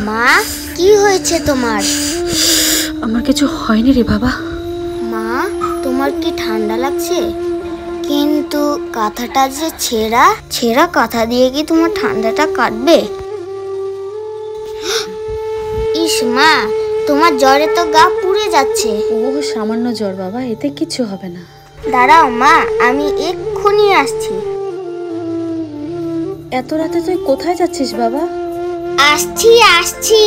মা, কি হয়েছে তোমার? আমার কিছু হয়নি রে বাবা। মা, তোমার কি ঠান্ডা লাগছে? কিন্তু কাঁথাটা যে ছেঁড়া ছেঁড়া কাঁথা দিয়ে কি তোমার ঠান্ডাটা কাটবে? ইস মা, তোমার জ্বরে তো গা পুড়ে যাচ্ছে। ও সামান্য জ্বর বাবা, এতে কিছু হবে না। দাঁড়াও মা, আমি এক্ষুনি আসছি। এত রাতে তুই কোথায় যাচ্ছিস বাবা? আসছি আসছি।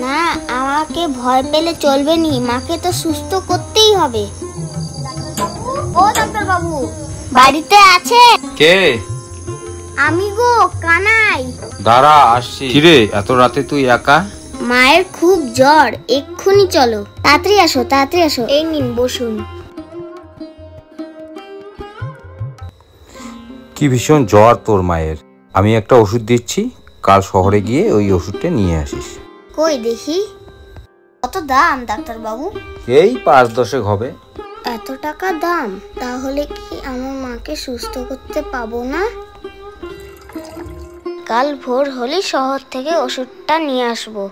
না, আমাকে ভয় পেলে চলবে নি, মাকে তো সুস্থ করতেই হবে। ও ডাক্তার বাবু, বাড়িতে আছে? কে? আমি গো, কানাই। দাঁড়া আসছি। কিরে এত রাতে তুই একা? মায়ের খুব জ্বর, এক্ষুনি চলো। তাড়াতাড়ি আসো, তাড়াতাড়ি আসো। এই নিন, বসুন। কি ভীষণ জ্বর তোর মায়ের। আমি একটা ওষুধ দিচ্ছি, কাল শহরে গিয়ে ওই ওষুধটা নিয়ে আসিস। কই দেখি। কত দাম ডাক্তার বাবু? এই 5-10 হবে। এত টাকা দাম? তাহলে কি আমার মাকে সুস্থ করতে পাবো না? কাল ভোর হলে শহর থেকে ওষুধটা নিয়ে আসবো।